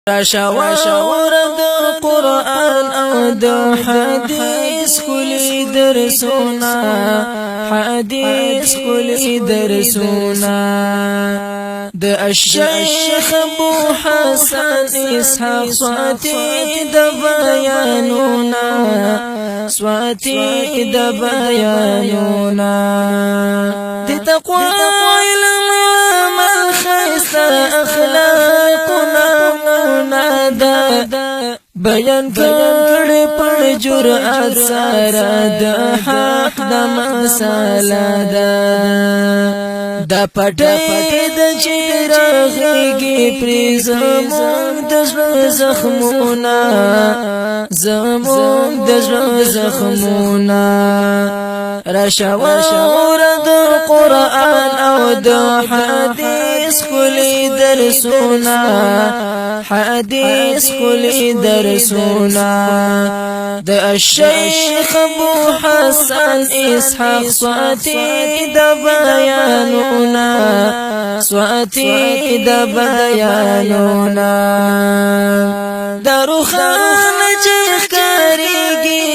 راشاور د قرآن او د حدیث کلی درسونه د الشیخ ابو حسن اسحاق صوتی د بیانونه د تقوی علم عمل خیسته اخلاقنا بیان کړي پر جرأت سره د حق د مساله د پټې د چیرغږي پرزمون د زخمونه راشاور د قرآن او د حدیث کلی درسونه د الشیخ ابو حسن اسحاق صوتی د بیانونه دارو خان چخکاریگی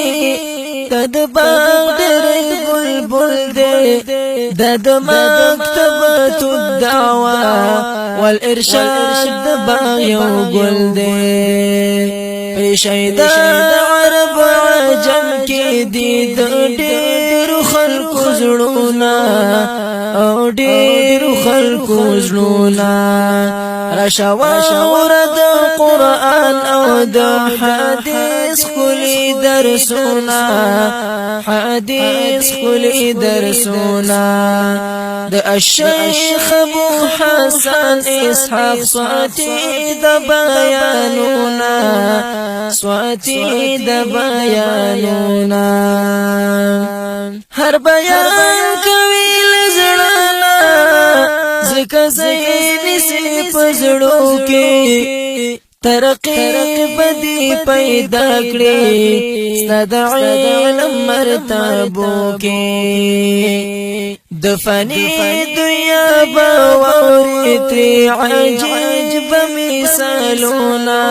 د باغ درې بلبل دی د مکتبة الدعوة والارشاد د باغ یو ګل دی شهید عرب عجم کې دی د ډېرو خلکو زړونه راشاور د قرآن او د حدیث کلی درسونه د الشیخ ابو حسن اسحاق صوتی د بیانونه هر بیان کوي لزړانا زکه زینی سی پزړو کې ترقی بدی پیدا کړي ستد علم مرتبو کې د فانی دنیا باوري تری عجیب مثالونه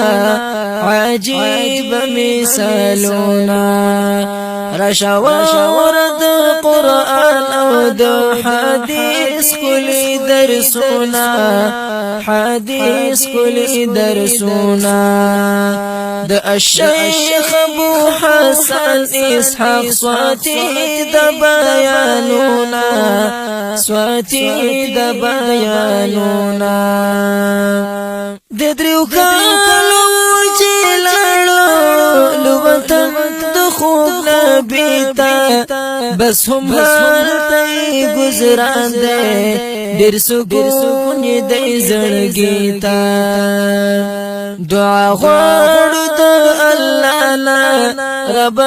راشاور د قرآن او د حدیث کلی درسونه د الشیخ ابو حسن اسحاق صوتی د بیانونه د دریو کالو چې لاړو لوطن د خوب نبیتا بس هم هلته گزران دی ډېر سکون دی زړګي ته دعا غواړو د الله نه رب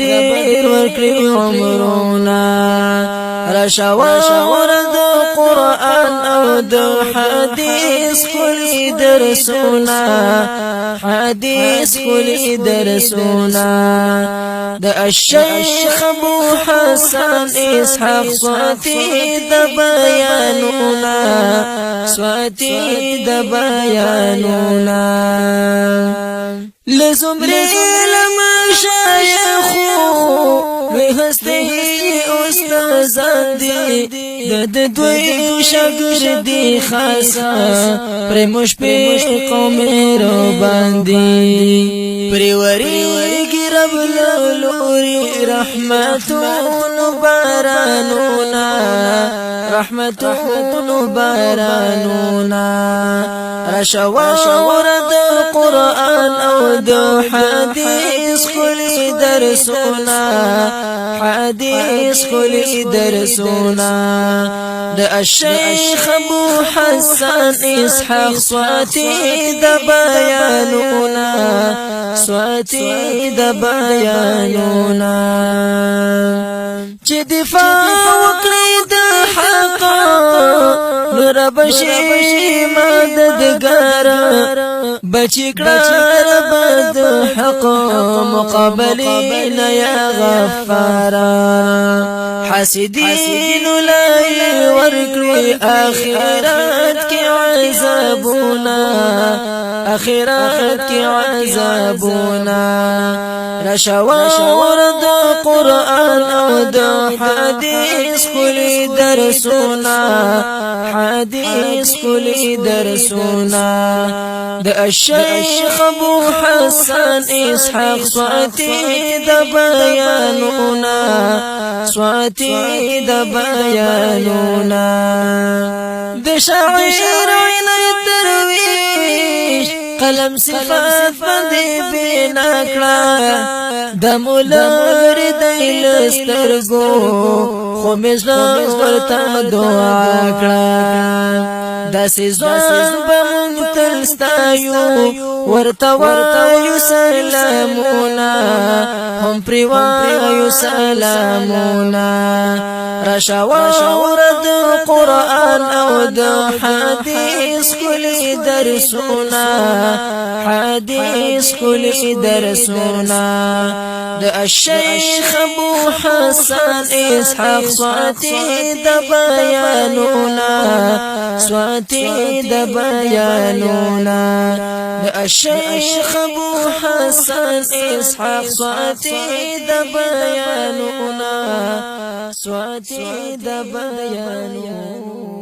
ډېر ورکړي عمرونه راشاور د قرآن او د حدیث کلی درسونه د الشیخ ابو حسن اسحاق صوتی د بیانونه لزمری لمشایخو وی هسته استازان دی د دوی شاګردي خاصه پر مشفق مېرو باندې پریوري رب لوري رحمتون بارانونا راشاور د قرآن او د حدیث کلی درسونه د الشیخ ابو حسن اسحاق صوتی د بیانونه چې دفاع وکړي د حق نور بشي مددګار بچی کړه رب د حق مقابله قابلین یا غفارا حاسدین لای ورکړي آخرت کې عذابونه آخرت کې عذابونه رشاور د قرآن او د حدیث کلی درسونه حدیث کلی درسونه د الشیخ ابو حسن اسحاق صوتی د بیانونه صوتی د بیانونه د شاعر عنایت درویش قلم صفات باندې بنا کړه د مولر د لسترګو خو مزه ورته دعا کړه د سيزوان په تلستایو ورته سلامونه هم پریوایو سلامونه رشاور د قرآن او د حدیث کلی درسونه حدیث کلی درسونه د الشیخ ابو حسن اسحاق صوتی د بیانونه صوتی د بیانونه د الشیخ ابو حسن اسحاق صوتی د بیانونه صوتی د بیانونه